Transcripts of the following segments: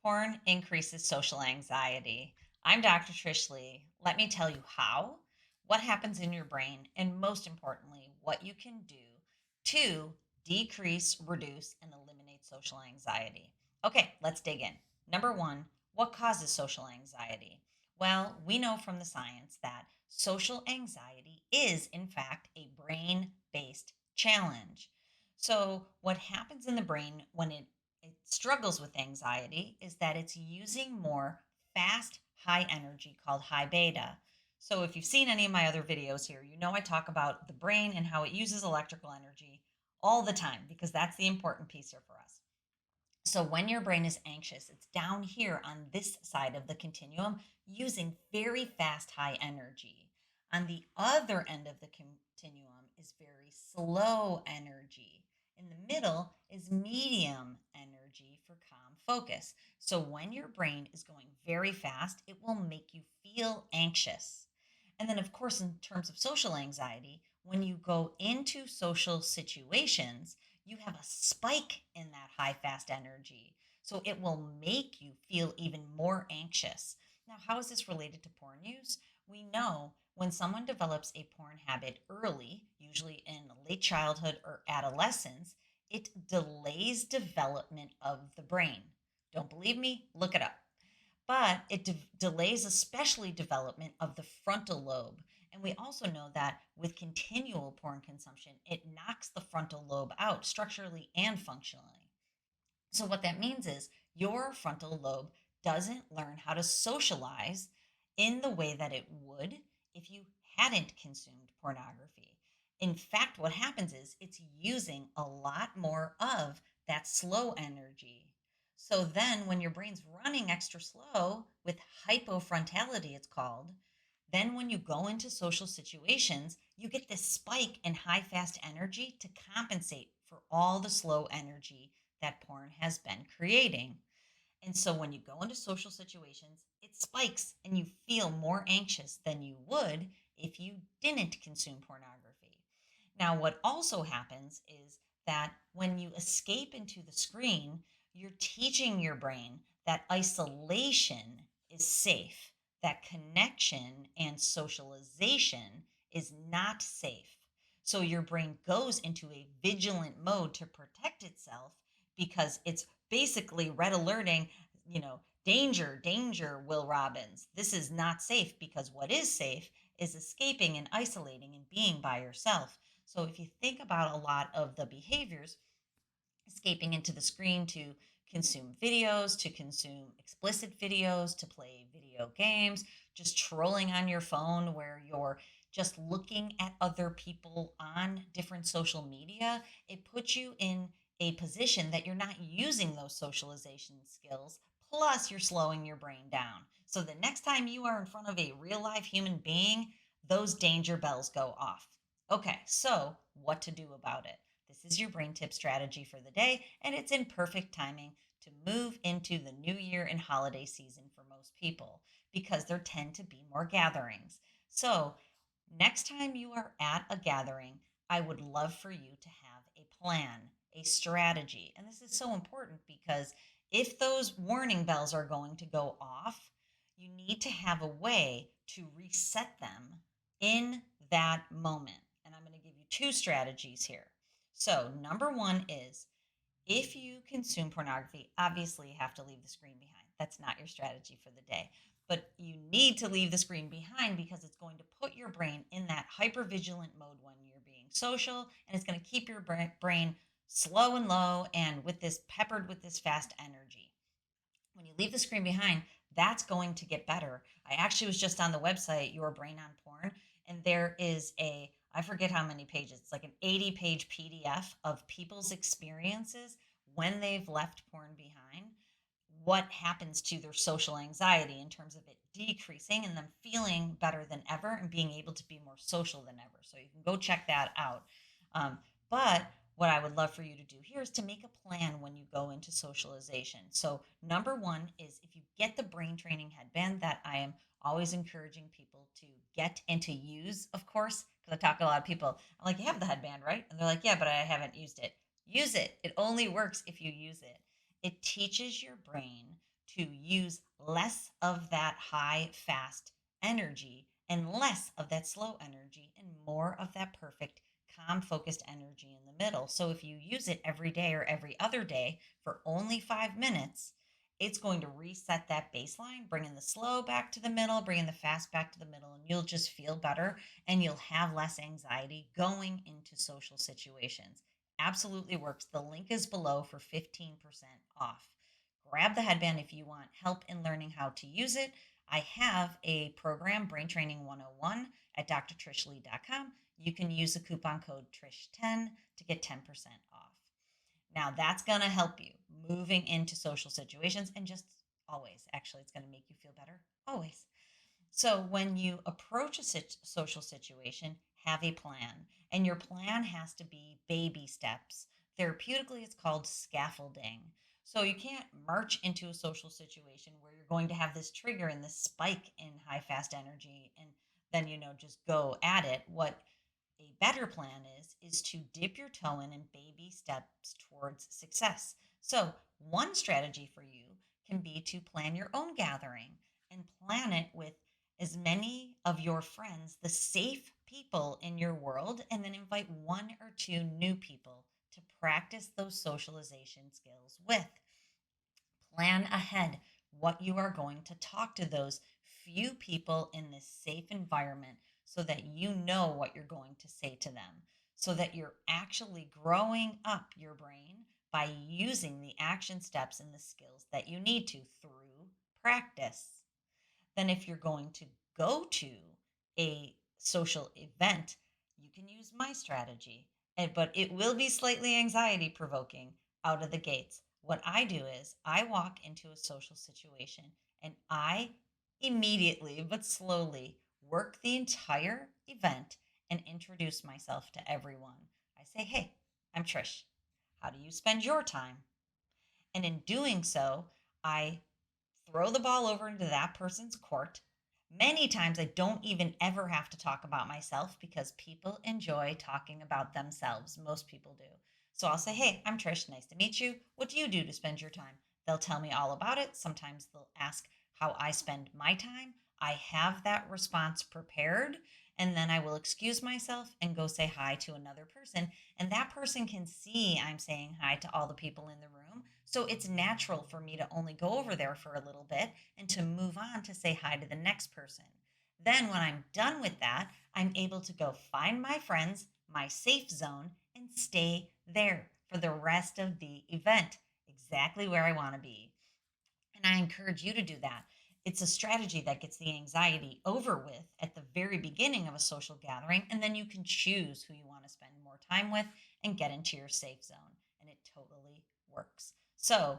Porn increases social anxiety. I'm Dr. Trish Leigh. Let me tell you how, what happens in your brain, and most importantly, what you can do to decrease, reduce, and eliminate social anxiety. Okay, let's dig in. Number one, what causes social anxiety? Well, we know from the science that social anxiety is, in fact, a brain based challenge. So, what happens in the brain when it struggles with anxiety is that it's using more fast, high energy called high beta. So, if you've seen any of my other videos here, you know I talk about the brain and how it uses electrical energy all the time because that's the important piece here for us. So, when your brain is anxious, it's down here on this side of the continuum using very fast, high energy. On the other end of the continuum is very slow energy. In the middle is medium energy for calm focus. So, when your brain is going very fast, it will make you feel anxious. And then, of course, in terms of social anxiety, when you go into social situations, you have a spike in that high fast energy. So it will make you feel even more anxious. Now, how is this related to porn use? We know when someone develops a porn habit early, usually in late childhood or adolescence, it delays development of the brain. Don't believe me? Look it up. But it delays especially development of the frontal lobe. And we also know that with continual porn consumption, it knocks the frontal lobe out structurally and functionally. So, what that means is your frontal lobe doesn't learn how to socialize in the way that it would if you hadn't consumed pornography. In fact, what happens is it's using a lot more of that slow energy. So then, when your brain's running extra slow with hypofrontality, it's called, then when you go into social situations, you get this spike in high fast energy to compensate for all the slow energy that porn has been creating. And so when you go into social situations, it spikes and you feel more anxious than you would if you didn't consume pornography. Now, what also happens is that when you escape into the screen, you're teaching your brain that isolation is safe, that connection and socialization is not safe. So your brain goes into a vigilant mode to protect itself because it's basically red alerting, danger, danger, Will Robbins. This is not safe because what is safe is escaping and isolating and being by yourself. So if you think about a lot of the behaviors, escaping into the screen to consume videos, to consume explicit videos, to play video games, just trolling on your phone where you're just looking at other people on different social media, it puts you in a position that you're not using those socialization skills. Plus, you're slowing your brain down. So the next time you are in front of a real life human being, those danger bells go off. Okay, so what to do about it? This is your brain tip strategy for the day, and it's in perfect timing to move into the new year and holiday season for most people because there tend to be more gatherings. So, next time you are at a gathering, I would love for you to have a plan, a strategy. And this is so important because if those warning bells are going to go off, you need to have a way to reset them in that moment. And I'm going to give you two strategies here. So, number one is if you consume pornography, obviously you have to leave the screen behind. That's not your strategy for the day. But you need to leave the screen behind because it's going to put your brain in that hypervigilant mode when you're being social, and it's going to keep your brain slow and low and with this peppered with this fast energy. When you leave the screen behind, that's going to get better. I actually was just on the website, Your Brain on Porn, and there is I forget how many pages, it's like an 80-page PDF of people's experiences when they've left porn behind, what happens to their social anxiety in terms of it decreasing and them feeling better than ever and being able to be more social than ever. So you can go check that out. But what I would love for you to do here is to make a plan when you go into socialization. So, number one is if you get the brain training headband that I am always encouraging people to get and to use, of course, because I talk to a lot of people. I'm like, you have the headband, right? And they're like, yeah, but I haven't used it. Use it. It only works if you use it. It teaches your brain to use less of that high, fast energy and less of that slow energy and more of that perfect, calm, focused energy in the middle. So if you use it every day or every other day for only 5 minutes, it's going to reset that baseline, bringing the slow back to the middle, bringing the fast back to the middle, and you'll just feel better and you'll have less anxiety going into social situations. Absolutely works. The link is below for 15% off. Grab the headband if you want help in learning how to use it. I have a program, Brain Training 101, at drtrishleigh.com. You can use the coupon code TRISH10 to get 10% off. Now, that's going to help you moving into social situations and just always, actually, it's going to make you feel better always. So, when you approach a social situation, have a plan, and your plan has to be baby steps. Therapeutically, it's called scaffolding. So, you can't march into a social situation where you're going to have this trigger and this spike in high, fast energy and then, just go at it. What a better plan is to dip your toe in baby steps towards success. So, one strategy for you can be to plan your own gathering and plan it with as many of your friends, the safe people in your world, and then invite one or two new people to practice those socialization skills with. Plan ahead what you are going to talk to those few people in this safe environment so that you know what you're going to say to them, so that you're actually growing up your brain by using the action steps and the skills that you need to through practice. Then, if you're going to go to a social event, you can use my strategy, but it will be slightly anxiety provoking out of the gates. What I do is I walk into a social situation and I immediately but slowly work the entire event and introduce myself to everyone. I say, hey, I'm Trish. How do you spend your time? And in doing so, I throw the ball over into that person's court. Many times I don't even ever have to talk about myself because people enjoy talking about themselves. Most people do. So I'll say, hey, I'm Trish. Nice to meet you. What do you do to spend your time? They'll tell me all about it. Sometimes they'll ask how I spend my time. I have that response prepared. And then I will excuse myself and go say hi to another person. And that person can see I'm saying hi to all the people in the room. So it's natural for me to only go over there for a little bit and to move on to say hi to the next person. Then, when I'm done with that, I'm able to go find my friends, my safe zone, and stay there for the rest of the event, exactly where I want to be. And I encourage you to do that. It's a strategy that gets the anxiety over with at the very beginning of a social gathering, and then you can choose who you want to spend more time with and get into your safe zone. And it totally works. So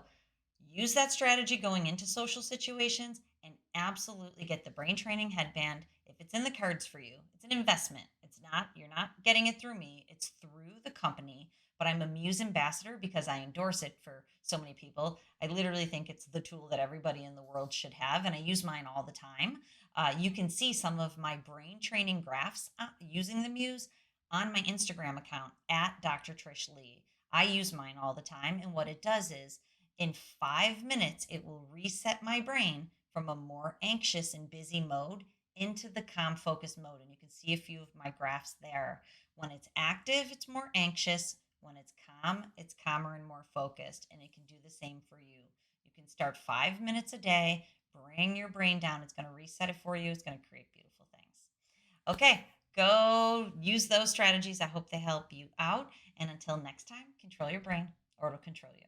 use that strategy going into social situations and absolutely get the brain training headband if it's in the cards for you. It's an investment. It's not, you're not getting it through me, it's through the company. But I'm a Muse ambassador because I endorse it for so many people. I literally think it's the tool that everybody in the world should have, and I use mine all the time. You can see some of my brain training graphs using the Muse on my Instagram account at Dr. Trish Leigh. I use mine all the time, and what it does is in 5 minutes, it will reset my brain from a more anxious and busy mode into the calm focused mode. And you can see a few of my graphs there. When it's active, it's more anxious. When it's calm, it's calmer and more focused. And it can do the same for you. You can start 5 minutes a day, bring your brain down. It's going to reset it for you. It's going to create beautiful things. Okay, go use those strategies. I hope they help you out. And until next time, control your brain or it'll control you.